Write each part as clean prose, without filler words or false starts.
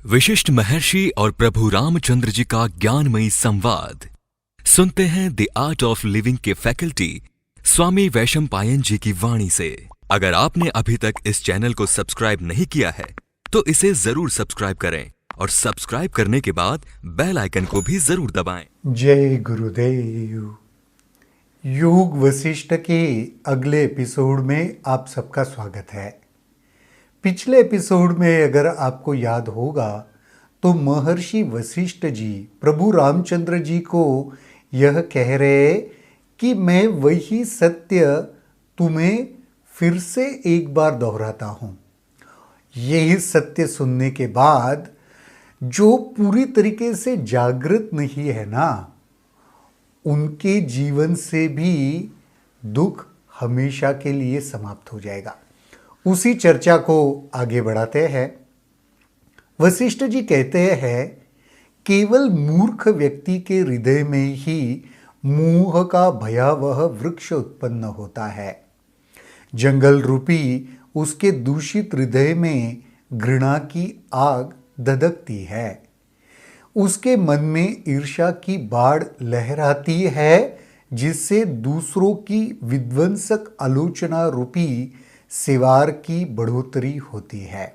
विशिष्ट महर्षि और प्रभु रामचंद्र जी का ज्ञानमयी संवाद सुनते हैं द आर्ट ऑफ लिविंग के फैकल्टी स्वामी वैशंपायन जी की वाणी से। अगर आपने अभी तक इस चैनल को सब्सक्राइब नहीं किया है तो इसे जरूर सब्सक्राइब करें और सब्सक्राइब करने के बाद बेल आइकन को भी जरूर दबाएं। जय गुरुदेव। योग वशिष्ठ के अगले एपिसोड में आप सबका स्वागत है। पिछले एपिसोड में अगर आपको याद होगा तो महर्षि वशिष्ठ जी प्रभु रामचंद्र जी को यह कह रहे कि मैं वही सत्य तुम्हें फिर से एक बार दोहराता हूँ। यही सत्य सुनने के बाद जो पूरी तरीके से जागृत नहीं है ना, उनके जीवन से भी दुख हमेशा के लिए समाप्त हो जाएगा। उसी चर्चा को आगे बढ़ाते हैं। वशिष्ठ जी कहते हैं, केवल मूर्ख व्यक्ति के हृदय में ही मोह का भयावह वृक्ष उत्पन्न होता है। जंगल रूपी उसके दूषित हृदय में घृणा की आग धधकती है। उसके मन में ईर्ष्या की बाढ़ लहराती है, जिससे दूसरों की विध्वंसक आलोचना रूपी सिवार की बढ़ोतरी होती है।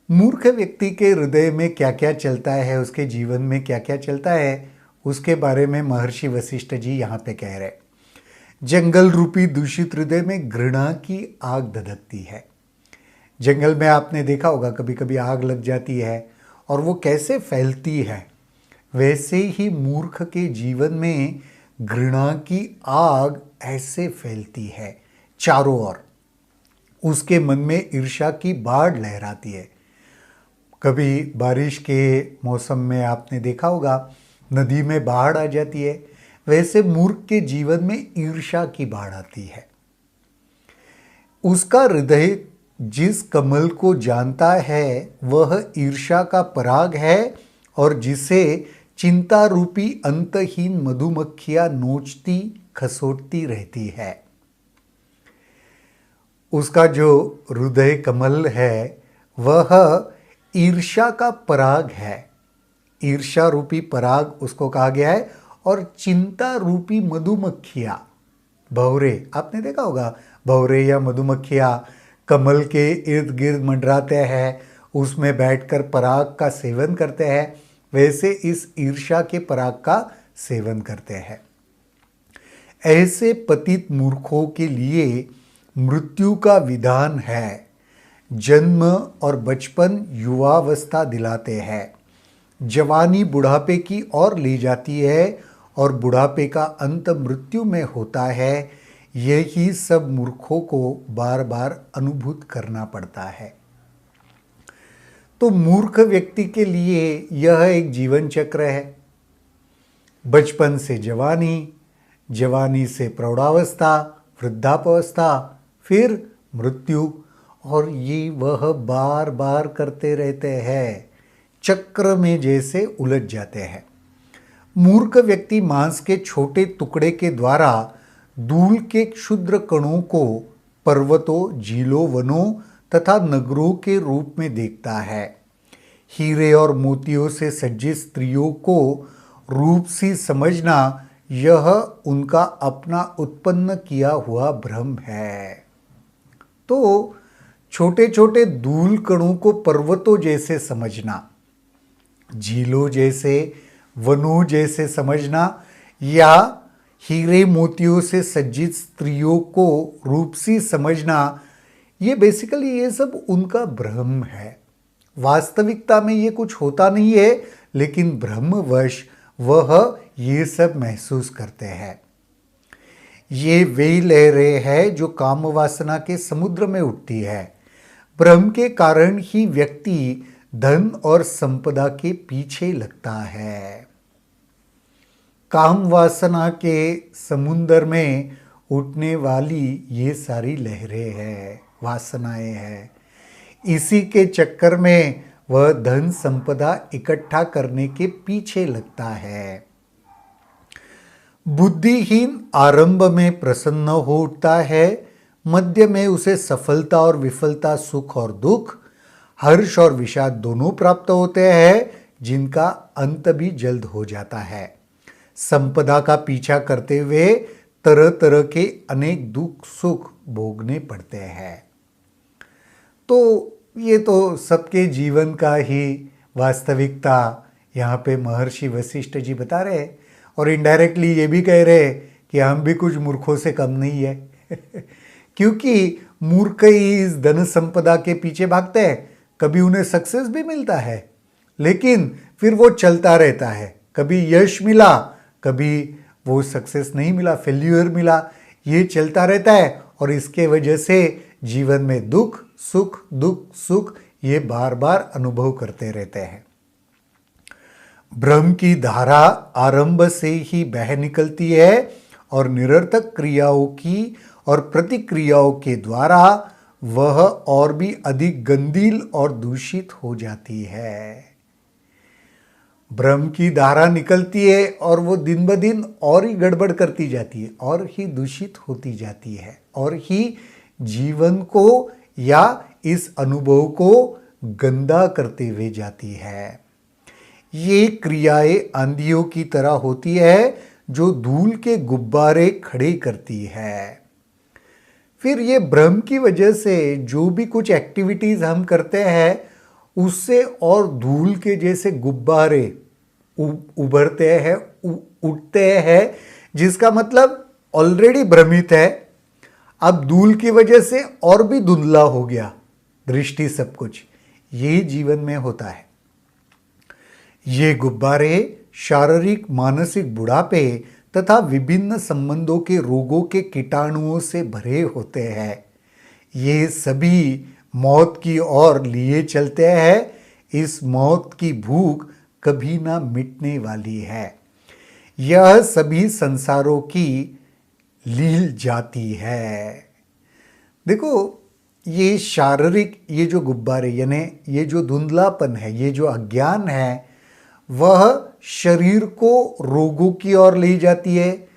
मूर्ख व्यक्ति के हृदय में क्या क्या चलता है, उसके जीवन में क्या क्या चलता है, उसके बारे में महर्षि वशिष्ठ जी यहाँ पे कह रहे। जंगल रूपी दूषित हृदय में घृणा की आग धधकती है। जंगल में आपने देखा होगा कभी कभी आग लग जाती है और वो कैसे फैलती है, वैसे ही मूर्ख के जीवन में घृणा की आग ऐसे फैलती है चारों ओर। उसके मन में ईर्ष्या की बाढ़ लहराती है। कभी बारिश के मौसम में आपने देखा होगा नदी में बाढ़ आ जाती है, वैसे मूर्ख के जीवन में ईर्ष्या की बाढ़ आती है। उसका हृदय जिस कमल को जानता है वह ईर्ष्या का पराग है और जिसे चिंता रूपी अंतहीन मधुमक्खियां नोचती खसोटती रहती है। उसका जो हृदय कमल है वह ईर्ष्या का पराग है। ईर्ष्या रूपी पराग उसको कहा गया है। और चिंता रूपी मधुमक्खियां, भंवरे, आपने देखा होगा भंवरे या मधुमक्खियां कमल के इर्द गिर्द मंडराते हैं, उसमें बैठकर पराग का सेवन करते हैं, वैसे इस ईर्ष्या के पराग का सेवन करते हैं। ऐसे पतित मूर्खों के लिए मृत्यु का विधान है। जन्म और बचपन युवावस्था दिलाते हैं, जवानी बुढ़ापे की ओर ले जाती है और बुढ़ापे का अंत मृत्यु में होता है। यही सब मूर्खों को बार बार अनुभूत करना पड़ता है। तो मूर्ख व्यक्ति के लिए यह एक जीवन चक्र है। बचपन से जवानी, जवानी से प्रौढ़ावस्था, वृद्धावस्था, फिर मृत्यु, और ये वह बार बार करते रहते हैं, चक्र में जैसे उलझ जाते हैं। मूर्ख व्यक्ति मांस के छोटे टुकड़े के द्वारा धूल के क्षुद्र कणों को पर्वतों, झीलों, वनों तथा नगरों के रूप में देखता है। हीरे और मोतियों से सज्जित स्त्रियों को रूप सी समझना यह उनका अपना उत्पन्न किया हुआ भ्रम है। तो छोटे छोटे धूल कणों को पर्वतों जैसे समझना, झीलों जैसे, वनों जैसे समझना, या हीरे मोतियों से सज्जित स्त्रियों को रूपसी समझना, ये बेसिकली ये सब उनका भ्रम है। वास्तविकता में ये कुछ होता नहीं है, लेकिन भ्रमवश वह ये सब महसूस करते हैं। ये वे लहरें हैं जो काम वासना के समुद्र में उठती है। भ्रम के कारण ही व्यक्ति धन और संपदा के पीछे लगता है। काम वासना के समुद्र में उठने वाली ये सारी लहरें हैं, वासनाएं हैं। इसी के चक्कर में वह धन संपदा इकट्ठा करने के पीछे लगता है। बुद्धिहीन आरंभ में प्रसन्न हो उठता है, मध्य में उसे सफलता और विफलता, सुख और दुख, हर्ष और विषाद दोनों प्राप्त होते हैं, जिनका अंत भी जल्द हो जाता है। संपदा का पीछा करते हुए तरह तरह के अनेक दुख सुख भोगने पड़ते हैं। तो ये तो सबके जीवन का ही वास्तविकता यहाँ पे महर्षि वशिष्ठ जी बता रहे हैं, और इनडायरेक्टली ये भी कह रहे हैं कि हम भी कुछ मूर्खों से कम नहीं है क्योंकि मूर्ख ही इस धन संपदा के पीछे भागते हैं। कभी उन्हें सक्सेस भी मिलता है, लेकिन फिर वो चलता रहता है। कभी यश मिला, कभी वो सक्सेस नहीं मिला, फेल्यूर मिला, ये चलता रहता है, और इसके वजह से जीवन में दुख सुख ये बार बार अनुभव करते रहते हैं। ब्रह्म की धारा आरंभ से ही बह निकलती है और निरर्थक क्रियाओं की और प्रतिक्रियाओं के द्वारा वह और भी अधिक गंदील और दूषित हो जाती है। ब्रह्म की धारा निकलती है और वो दिन ब दिन और ही गड़बड़ करती जाती है, और ही दूषित होती जाती है, और ही जीवन को या इस अनुभव को गंदा करते हुए जाती है। ये क्रियाएं आंधियों की तरह होती है जो धूल के गुब्बारे खड़े करती है। फिर ये भ्रम की वजह से जो भी कुछ एक्टिविटीज हम करते हैं उससे और धूल के जैसे गुब्बारे उभरते हैं, उठते हैं, जिसका मतलब ऑलरेडी भ्रमित है, अब धूल की वजह से और भी धुंधला हो गया दृष्टि, सब कुछ ये जीवन में होता है। ये गुब्बारे शारीरिक मानसिक बुढ़ापे तथा विभिन्न संबंधों के रोगों के कीटाणुओं से भरे होते हैं। ये सभी मौत की ओर लिए चलते हैं। इस मौत की भूख कभी ना मिटने वाली है। यह सभी संसारों की लील जाती है। देखो, ये शारीरिक ये जो गुब्बारे यानी ये जो धुंधलापन है, ये जो अज्ञान है, वह शरीर को रोगों की ओर ले जाती है।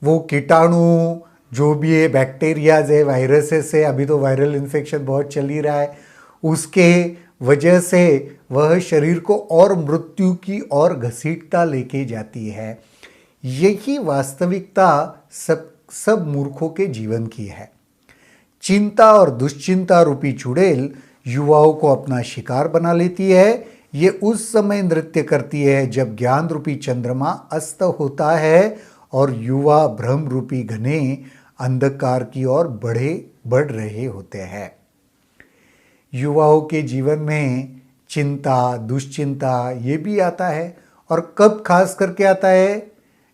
वो कीटाणु जो भी है, बैक्टीरियाज है, वायरसेस है, अभी तो वायरल इन्फेक्शन बहुत चल ही रहा है, उसके वजह से वह शरीर को और मृत्यु की ओर घसीटता लेके जाती है। यही वास्तविकता सब मूर्खों के जीवन की है। चिंता और दुश्चिंता रूपी चुड़ैल युवाओं को अपना शिकार बना लेती है। ये उस समय नृत्य करती है जब ज्ञान रूपी चंद्रमा अस्त होता है और युवा भ्रम रूपी घने अंधकार की ओर बढ़ रहे होते हैं। युवाओं के जीवन में चिंता, दुश्चिंता ये भी आता है, और कब खास करके आता है?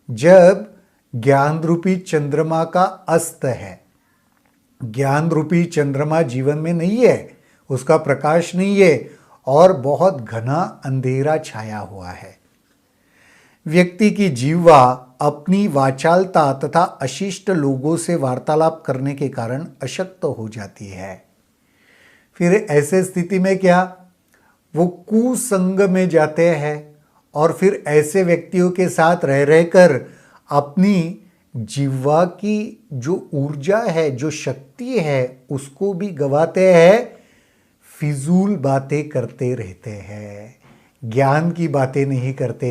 जब ज्ञान रूपी चंद्रमा का अस्त है। ज्ञान रूपी चंद्रमा जीवन में नहीं है, उसका प्रकाश नहीं है, और बहुत घना अंधेरा छाया हुआ है। व्यक्ति की जीवा अपनी वाचालता तथा अशिष्ट लोगों से वार्तालाप करने के कारण अशक्त हो जाती है। फिर ऐसे स्थिति में क्या? वो कुसंग में जाते हैं, और फिर ऐसे व्यक्तियों के साथ रह रहकर अपनी जीवा की जो ऊर्जा है, जो शक्ति है, उसको भी गवाते हैं। फिजूल बातें करते रहते हैं, ज्ञान की बातें नहीं करते।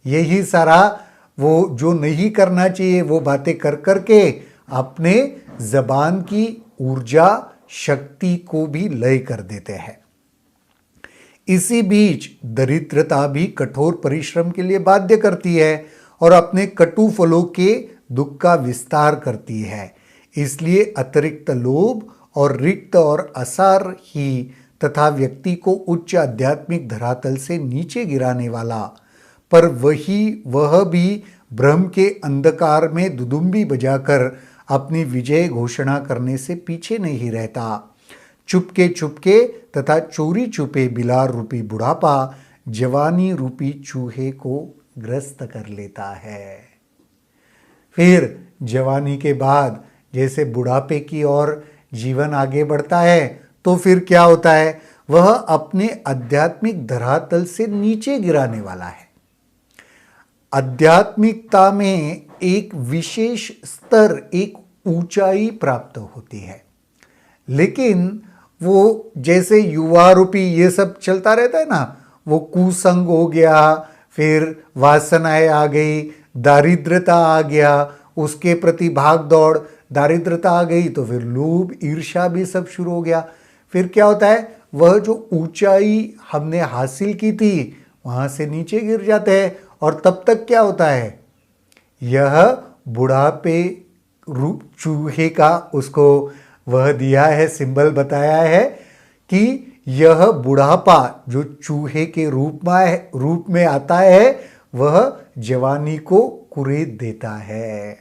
यही सारा वो जो नहीं करना चाहिए वो बातें कर करके अपने जबान की ऊर्जा शक्ति को भी लय कर देते हैं। इसी बीच दरिद्रता भी कठोर परिश्रम के लिए बाध्य करती है और अपने कटु फलों के दुख का विस्तार करती है। इसलिए अतिरिक्त लोभ और रिक्त और असार ही तथा व्यक्ति को उच्च आध्यात्मिक धरातल से नीचे गिराने वाला, पर वह भी भ्रम के अंधकार में दुदुम्बी बजाकर अपनी विजय घोषणा करने से पीछे नहीं रहता। चुपके चुपके तथा चोरी छुपे बिलार रूपी बुढ़ापा जवानी रूपी चूहे को ग्रस्त कर लेता है। फिर जवानी के बाद जैसे बुढ़ापे की ओर जीवन आगे बढ़ता है, तो फिर क्या होता है? वह अपने आध्यात्मिक धरातल से नीचे गिराने वाला है। आध्यात्मिकता में एक विशेष स्तर, एक ऊंचाई प्राप्त होती है, लेकिन वो जैसे युवा रूपी ये सब चलता रहता है ना, वो कुसंग हो गया, फिर वासनाएं आ गई, दारिद्रता आ गया, उसके प्रति भाग दौड़, दारिद्रता आ गई तो फिर लोभ ईर्ष्या भी सब शुरू हो गया। फिर क्या होता है, वह जो ऊंचाई हमने हासिल की थी वहां से नीचे गिर जाते हैं। और तब तक क्या होता है, यह बुढ़ापे रूप चूहे का उसको वह दिया है, सिंबल बताया है कि यह बुढ़ापा जो चूहे के रूप में आता है वह जवानी को कुरेद देता है।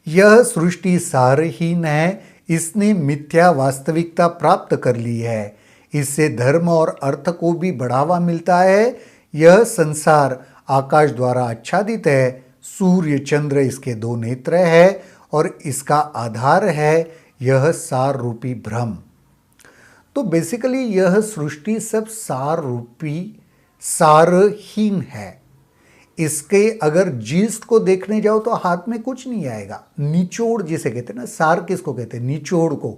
यह सृष्टि सारहीन है, इसने मिथ्या वास्तविकता प्राप्त कर ली है, इससे धर्म और अर्थ को भी बढ़ावा मिलता है। यह संसार आकाश द्वारा आच्छादित है, सूर्य चंद्र इसके दो नेत्र है और इसका आधार है यह सार रूपी भ्रम। तो बेसिकली यह सृष्टि सब सार रूपी सारहीन है। इसके अगर जीस्ट को देखने जाओ तो हाथ में कुछ नहीं आएगा, निचोड़ जिसे कहते हैं ना, सार किसको कहते हैं, निचोड़ को।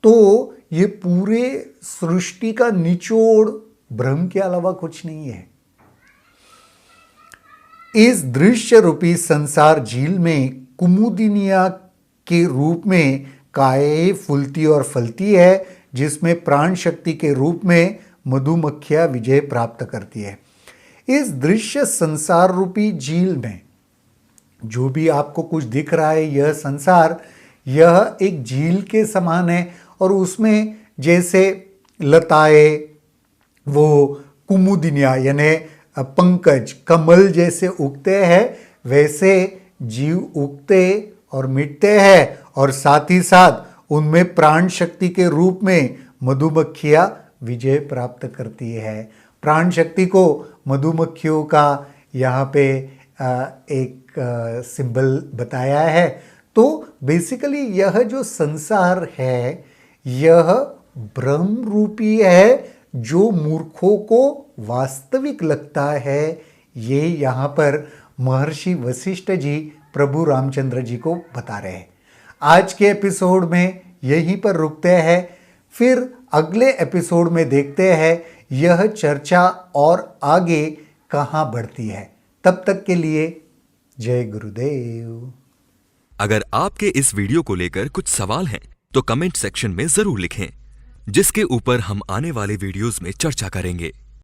तो ये पूरे सृष्टि का निचोड़ भ्रम के अलावा कुछ नहीं है। इस दृश्य रूपी संसार झील में कुमुदिनिया के रूप में काया फूलती और फलती है, जिसमें प्राण शक्ति के रूप में मधुमक्खियां विजय प्राप्त करती है। इस दृश्य संसार रूपी झील में जो भी आपको कुछ दिख रहा है, यह संसार यह एक झील के समान है और उसमें जैसे लताएं, वो कुमुदिनिया यानी पंकज कमल जैसे उगते हैं, वैसे जीव उगते और मिटते हैं और साथ ही साथ उनमें प्राण शक्ति के रूप में मधुमक्खियां विजय प्राप्त करती है। प्राण शक्ति को मधुमक्खियों का यहाँ पे एक सिंबल बताया है। तो बेसिकली यह जो संसार है यह ब्रह्म रूपी है, जो मूर्खों को वास्तविक लगता है। ये यहाँ पर महर्षि वशिष्ठ जी प्रभु रामचंद्र जी को बता रहे हैं। आज के एपिसोड में यहीं पर रुकते हैं, फिर अगले एपिसोड में देखते हैं यह चर्चा और आगे कहाँ बढ़ती है। तब तक के लिए जय गुरुदेव। अगर आपके इस वीडियो को लेकर कुछ सवाल हैं तो कमेंट सेक्शन में जरूर लिखें, जिसके ऊपर हम आने वाले वीडियोस में चर्चा करेंगे।